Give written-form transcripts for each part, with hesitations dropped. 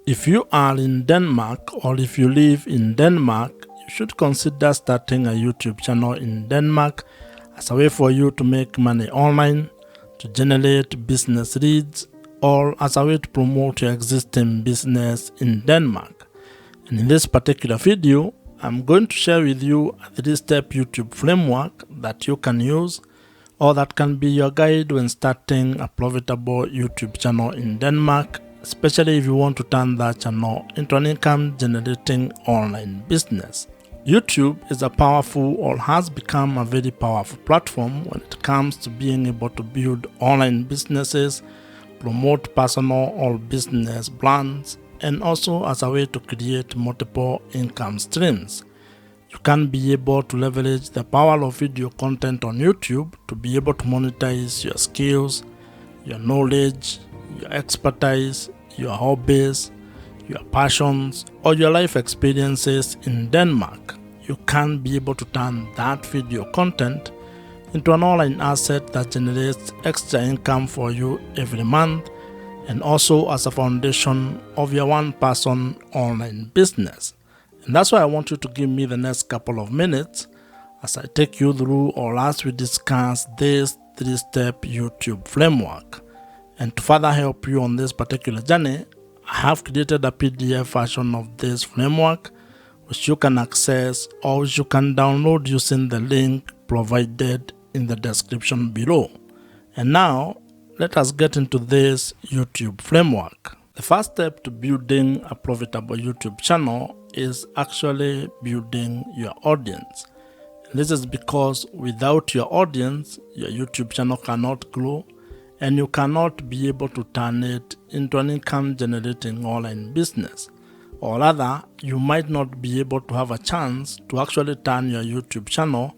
If you are in Denmark or if you live in Denmark, you should consider starting a YouTube channel in Denmark as a way for you to make money online, to generate business leads, or as a way to promote your existing business in Denmark. And in this particular video, I'm going to share with you a 3-step YouTube framework that you can use, or that can be your guide when starting a profitable YouTube channel in Denmark, especially if you want to turn that channel into an income-generating online business. YouTube is a powerful, or has become a very powerful platform when it comes to being able to build online businesses, promote personal or business brands, and also as a way to create multiple income streams. You can be able to leverage the power of video content on YouTube to be able to monetize your skills, your knowledge, your expertise, your hobbies, your passions, or your life experiences in Denmark. You can be able to turn that video content into an online asset that generates extra income for you every month, and also as a foundation of your one-person online business. And that's why I want you to give me the next couple of minutes as I take you through, or as we discuss, this 3-step YouTube framework. And to further help you on this particular journey, I have created a PDF version of this framework, which you can access or which you can download using the link provided in the description below. And now, let us get into this YouTube framework. The first step to building a profitable YouTube channel is actually building your audience. This is because without your audience, your YouTube channel cannot grow, and you cannot be able to turn it into an income-generating online business. Or rather, you might not be able to have a chance to actually turn your YouTube channel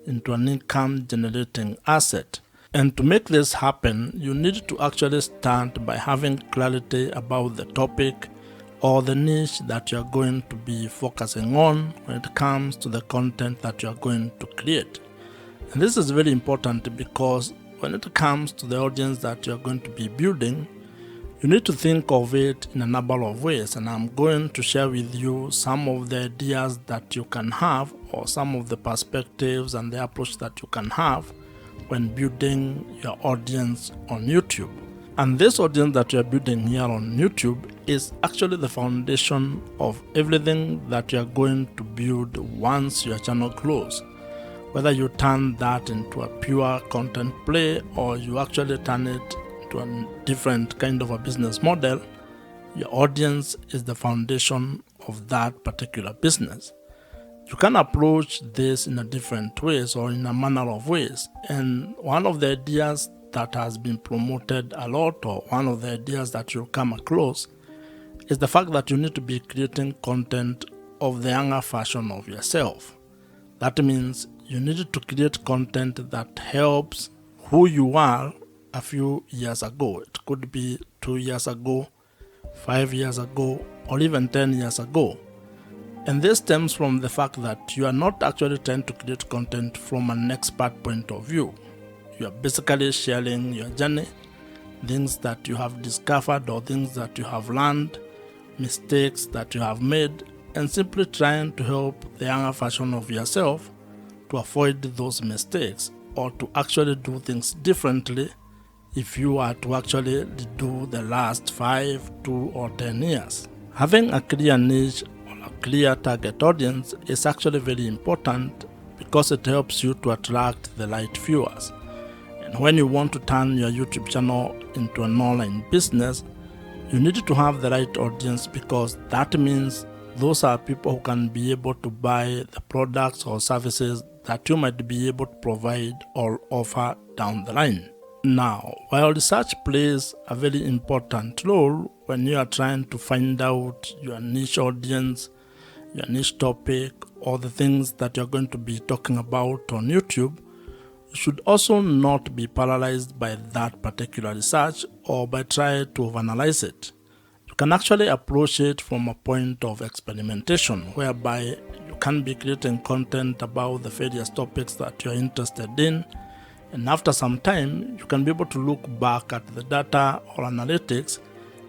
into an income-generating asset. And to make this happen, you need to actually start by having clarity about the topic or the niche that you're going to be focusing on when it comes to the content that you're going to create. And this is very important because when it comes to the audience that you're going to be building, you need to think of it in a number of ways, and I'm going to share with you some of the ideas that you can have, or some of the perspectives and the approach that you can have when building your audience on YouTube. And this audience that you're building here on YouTube is actually the foundation of everything that you're going to build once your channel grows. Whether you turn that into a pure content play or you actually turn it into a different kind of a business model, your audience is the foundation of that particular business. You can approach this in a different ways or in a manner of ways. And one of the ideas that has been promoted a lot, or one of the ideas that you'll come across, is the fact that you need to be creating content of the younger version of yourself. That means you need to create content that helps who you are a few years ago. It could be 2 years ago, 5 years ago, or even 10 years ago. And this stems from the fact that you are not actually trying to create content from an expert point of view. You are basically sharing your journey, things that you have discovered or things that you have learned, mistakes that you have made, and simply trying to help the younger version of yourself to avoid those mistakes, or to actually do things differently if you are to actually do the last 5, 2, or 10 years. Having a clear niche, a clear target audience, is actually very important because it helps you to attract the right viewers. And when you want to turn your YouTube channel into an online business, you need to have the right audience, because that means those are people who can be able to buy the products or services that you might be able to provide or offer down the line. Now, while research plays a very important role when you are trying to find out your niche audience, your niche topic, or the things that you're going to be talking about on YouTube, you should also not be paralyzed by that particular research or by trying to overanalyze it. You can actually approach it from a point of experimentation, whereby you can be creating content about the various topics that you're interested in, and after some time, you can be able to look back at the data or analytics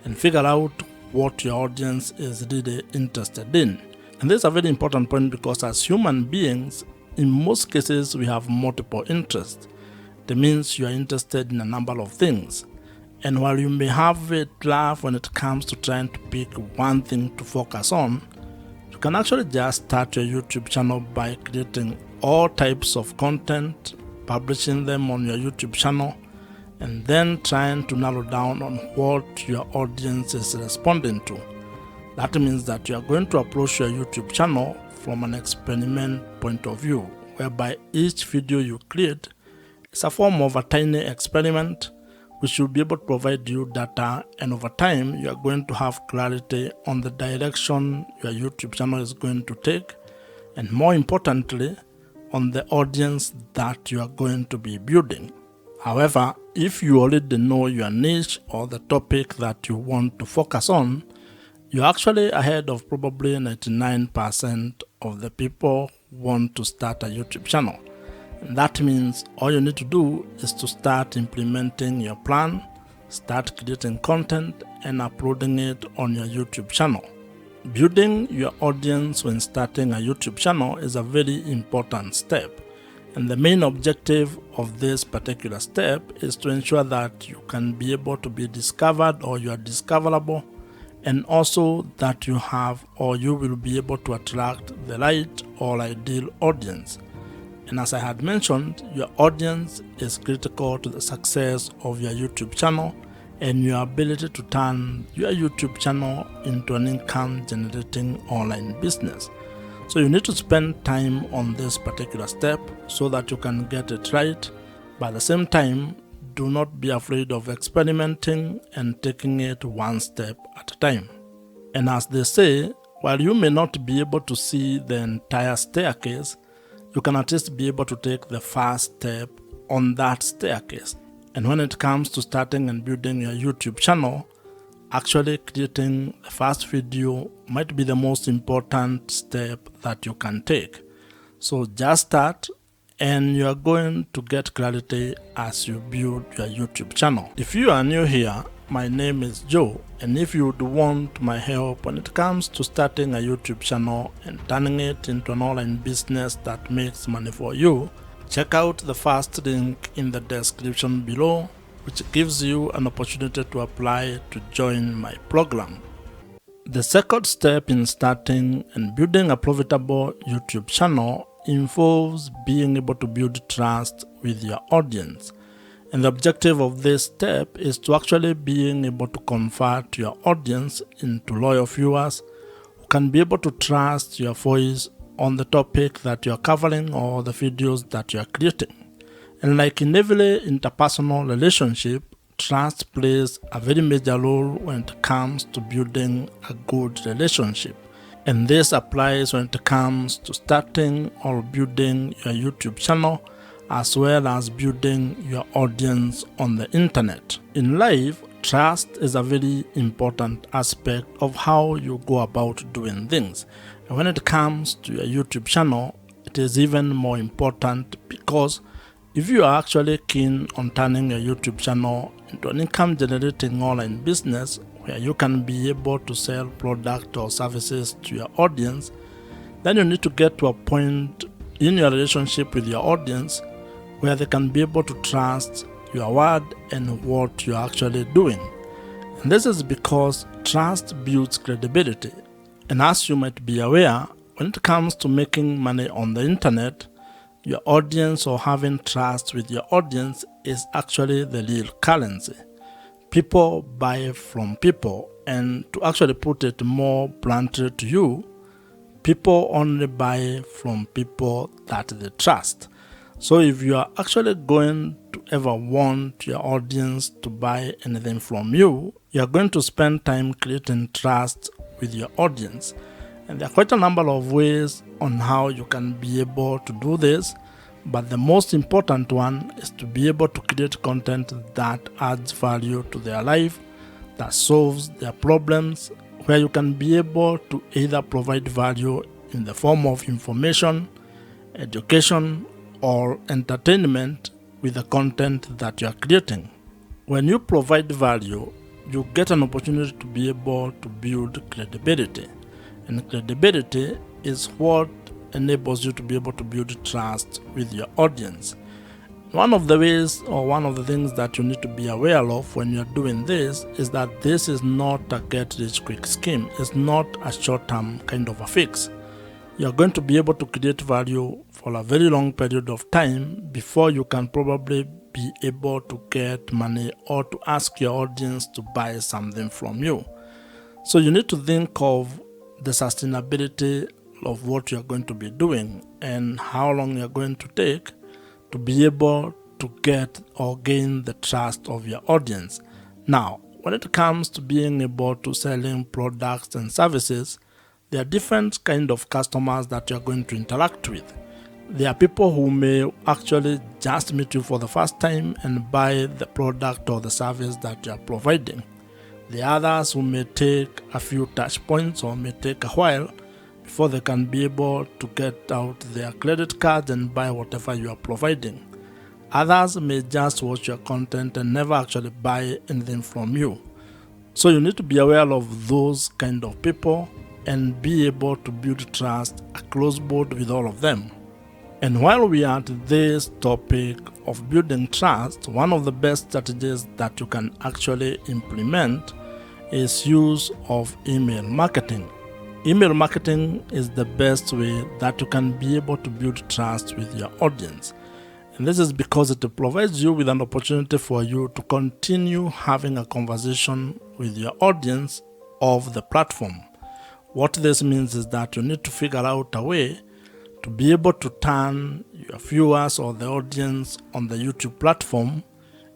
and figure out what your audience is really interested in. And this is a very important point because as human beings, in most cases, we have multiple interests. That means you are interested in a number of things. And while you may have a drive when it comes to trying to pick one thing to focus on, you can actually just start your YouTube channel by creating all types of content, publishing them on your YouTube channel, and then trying to narrow down on what your audience is responding to. That means that you are going to approach your YouTube channel from an experiment point of view, whereby each video you create is a form of a tiny experiment which will be able to provide you data, and over time you are going to have clarity on the direction your YouTube channel is going to take, and more importantly, on the audience that you are going to be building. However, if you already know your niche or the topic that you want to focus on, you're actually ahead of probably 99% of the people who want to start a YouTube channel. And that means all you need to do is to start implementing your plan, start creating content, and uploading it on your YouTube channel. Building your audience when starting a YouTube channel is a very important step. And the main objective of this particular step is to ensure that you can be able to be discovered, or you are discoverable, and also that you have or you will be able to attract the right or ideal audience. And as I had mentioned, your audience is critical to the success of your YouTube channel and your ability to turn your YouTube channel into an income-generating online business. So you need to spend time on this particular step so that you can get it right. But at the same time, do not be afraid of experimenting and taking it one step at a time. And as they say, while you may not be able to see the entire staircase, you can at least be able to take the first step on that staircase. And when it comes to starting and building your YouTube channel, actually creating the first video might be the most important step that you can take. So just start, and you are going to get clarity as you build your YouTube channel. If you are new here, my name is Joe, and if you would want my help when it comes to starting a YouTube channel and turning it into an online business that makes money for you, check out the first link in the description below, which gives you an opportunity to apply to join my program. The second step in starting and building a profitable YouTube channel involves being able to build trust with your audience. And the objective of this step is to actually being able to convert your audience into loyal viewers who can be able to trust your voice on the topic that you're covering or the videos that you're creating. And like in every interpersonal relationship, trust plays a very major role when it comes to building a good relationship. And this applies when it comes to starting or building your YouTube channel, as well as building your audience on the internet. In life, trust is a very important aspect of how you go about doing things. And when it comes to your YouTube channel, it is even more important, because if you are actually keen on turning your YouTube channel into an income-generating online business where you can be able to sell products or services to your audience, then you need to get to a point in your relationship with your audience where they can be able to trust your word and what you're actually doing. And this is because trust builds credibility. And as you might be aware, when it comes to making money on the internet, your audience or having trust with your audience is actually the real currency. People buy from people, and to actually put it more bluntly to you, people only buy from people that they trust. So if you are actually going to ever want your audience to buy anything from you, you are going to spend time creating trust with your audience. And there are quite a number of ways on how you can be able to do this, but the most important one is to be able to create content that adds value to their life, that solves their problems, where you can be able to either provide value in the form of information, education, or entertainment with the content that you are creating. When you provide value, you get an opportunity to be able to build credibility. And credibility is what enables you to be able to build trust with your audience. One of the ways or one of the things that you need to be aware of when you're doing this is that this is not a get-rich-quick scheme. It's not a short-term kind of a fix. You're going to be able to create value for a very long period of time before you can probably be able to get money or to ask your audience to buy something from you. So you need to think of the sustainability of what you're going to be doing and how long you're going to take to be able to get or gain the trust of your audience. Now, when it comes to being able to selling products and services, there are different kind of customers that you're going to interact with. There are people who may actually just meet you for the first time and buy the product or the service that you're providing. The others who may take a few touch points or may take a while before they can be able to get out their credit cards and buy whatever you are providing. Others may just watch your content and never actually buy anything from you. So you need to be aware of those kind of people and be able to build trust across board with all of them. And while we are at this topic of building trust, one of the best strategies that you can actually implement is use of email marketing. Email marketing is the best way that you can be able to build trust with your audience. And this is because it provides you with an opportunity for you to continue having a conversation with your audience of the platform. What this means is that you need to figure out a way to be able to turn your viewers or the audience on the YouTube platform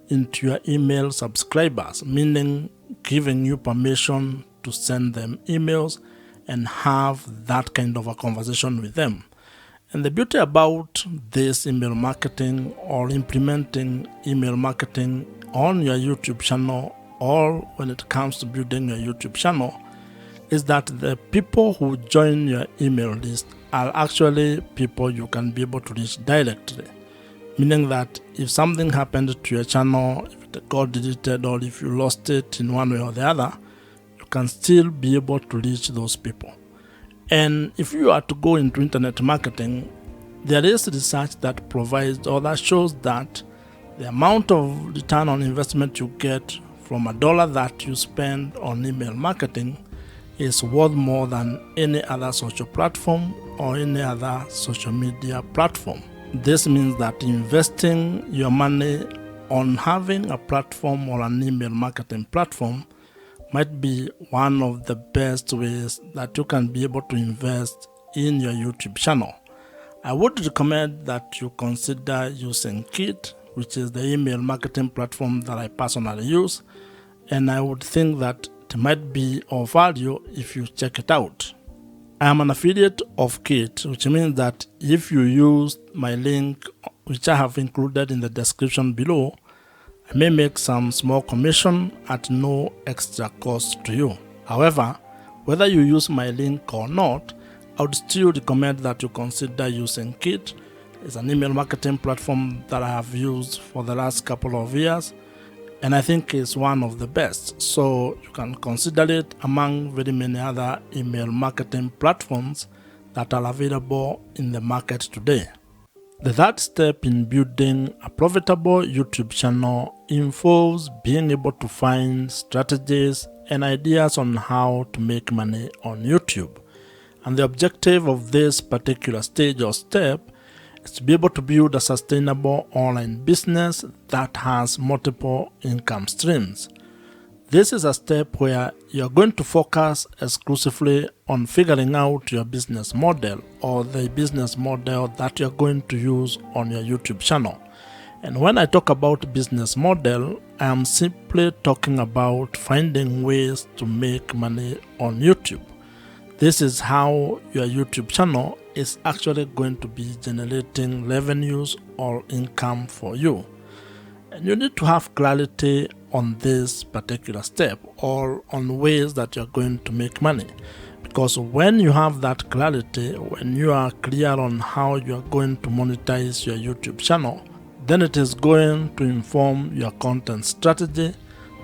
into your email subscribers, meaning giving you permission to send them emails and have that kind of a conversation with them. And the beauty about this email marketing or implementing email marketing on your YouTube channel or when it comes to building your YouTube channel is that the people who join your email list are actually people you can be able to reach directly. Meaning that if something happened to your channel, if it got deleted or if you lost it in one way or the other, you can still be able to reach those people. And if you are to go into internet marketing, there is research that provides or that shows that the amount of return on investment you get from $1 that you spend on email marketing is worth more than any other social platform or any other social media platform. This means that investing your money on having a platform or an email marketing platform might be one of the best ways that you can be able to invest in your YouTube channel. I would recommend that you consider using Kit, which is the email marketing platform that I personally use, and I would think that it might be of value if you check it out. I am an affiliate of Kit, which means that if you use my link, which I have included in the description below, I may make some small commission at no extra cost to you. However, whether you use my link or not, I would still recommend that you consider using Kit. It's an email marketing platform that I have used for the last couple of years, and I think it's one of the best. So you can consider it among very many other email marketing platforms that are available in the market today. The third step in building a profitable YouTube channel involves being able to find strategies and ideas on how to make money on YouTube. And the objective of this particular stage or step is to be able to build a sustainable online business that has multiple income streams. This is a step where you're going to focus exclusively on figuring out your business model or the business model that you're going to use on your YouTube channel. And when I talk about business model, I am simply talking about finding ways to make money on YouTube. This is how your YouTube channel is actually going to be generating revenues or income for you. And you need to have clarity on this particular step or on ways that you're going to make money. Because when you have that clarity, when you are clear on how you're going to monetize your YouTube channel, then it is going to inform your content strategy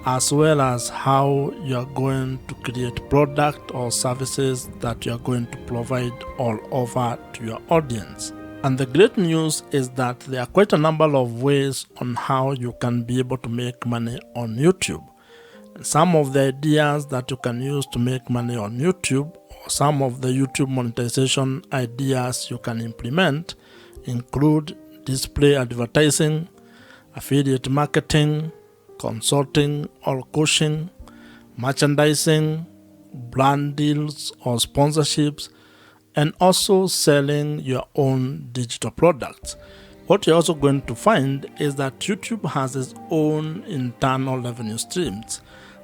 as well as how you are going to create product or services that you are going to provide all over to your audience. And the great news is that there are quite a number of ways on how you can be able to make money on YouTube. And some of the ideas that you can use to make money on YouTube, or some of the YouTube monetization ideas you can implement, include display advertising, affiliate marketing, consulting or coaching, merchandising, brand deals or sponsorships, and also selling your own digital products. What you're also going to find is that YouTube has its own internal revenue streams.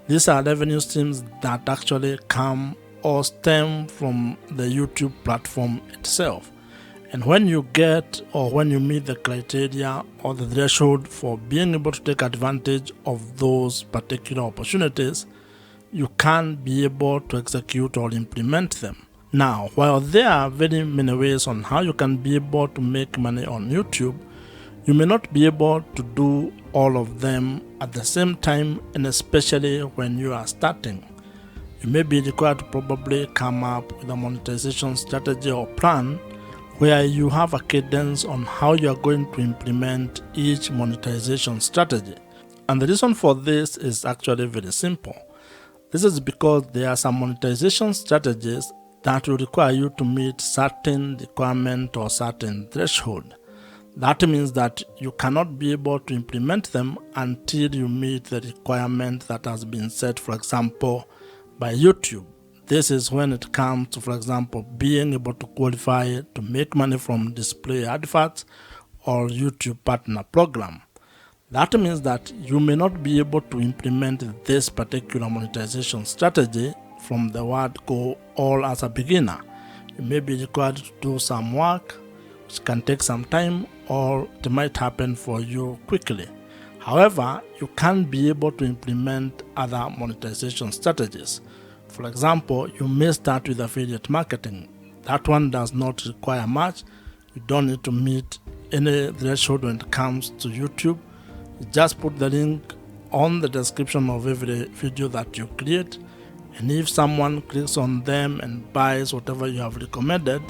These are revenue streams that actually come or stem from the YouTube platform itself. And when you get or when you meet the criteria or the threshold for being able to take advantage of those particular opportunities, you can be able to execute or implement them. Now, while there are very many ways on how you can be able to make money on YouTube, you may not be able to do all of them at the same time, and especially when you are starting. You may be required to probably come up with a monetization strategy or plan where you have a cadence on how you are going to implement each monetization strategy. And the reason for this is actually very simple. This is because there are some monetization strategies that will require you to meet certain requirement or certain threshold. That means that you cannot be able to implement them until you meet the requirement that has been set, for example, by YouTube. This is when it comes to, for example, being able to qualify to make money from display adverts or YouTube partner program. That means that you may not be able to implement this particular monetization strategy from the word go all as a beginner. You may be required to do some work, which can take some time, or it might happen for you quickly. However, you can be able to implement other monetization strategies. For example, you may start with affiliate marketing. That one does not require much. You don't need to meet any threshold when it comes to YouTube. You just put the link on the description of every video that you create, and if someone clicks on them and buys whatever you have recommended,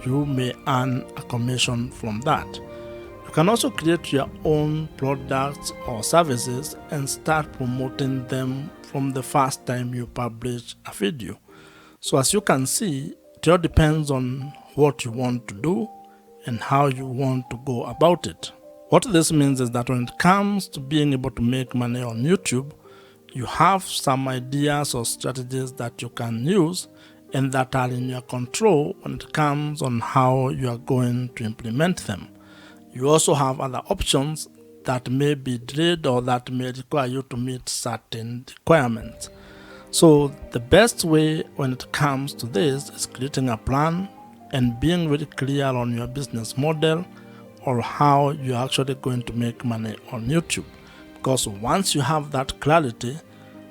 you may earn a commission from that. You can also create your own products or services and start promoting them from the first time you publish a video. So as you can see, it all depends on what you want to do and how you want to go about it. What this means is that when it comes to being able to make money on YouTube, you have some ideas or strategies that you can use and that are in your control when it comes on how you are going to implement them. You also have other options that may be delayed or that may require you to meet certain requirements. So the best way when it comes to this is creating a plan and being very clear on your business model or how you're actually going to make money on YouTube. Because once you have that clarity,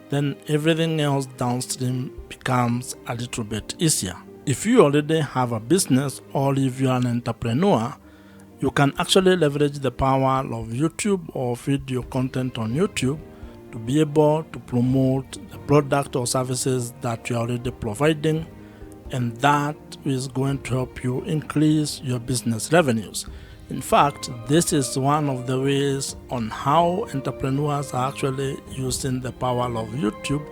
then everything else downstream becomes a little bit easier. If you already have a business or if you're an entrepreneur, you can actually leverage the power of YouTube or video content on YouTube to be able to promote the product or services that you're already providing, and that is going to help you increase your business revenues. In fact, this is one of the ways on how entrepreneurs are actually using the power of YouTube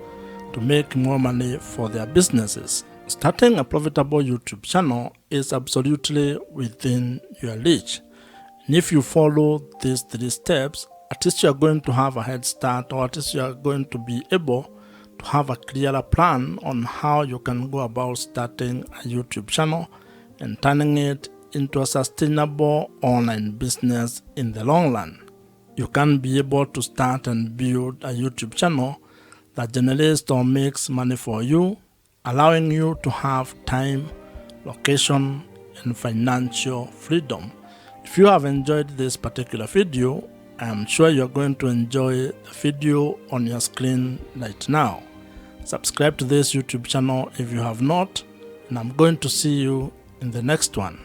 to make more money for their businesses. Starting a profitable YouTube channel is absolutely within your reach. And if you follow these 3 steps, at least you are going to have a head start, or at least you are going to be able to have a clearer plan on how you can go about starting a YouTube channel and turning it into a sustainable online business in the long run. You can be able to start and build a YouTube channel that generates or makes money for you, allowing you to have time, location, and financial freedom. If you have enjoyed this particular video, I am sure you're going to enjoy the video on your screen right now. Subscribe to this YouTube channel if you have not, and I'm going to see you in the next one.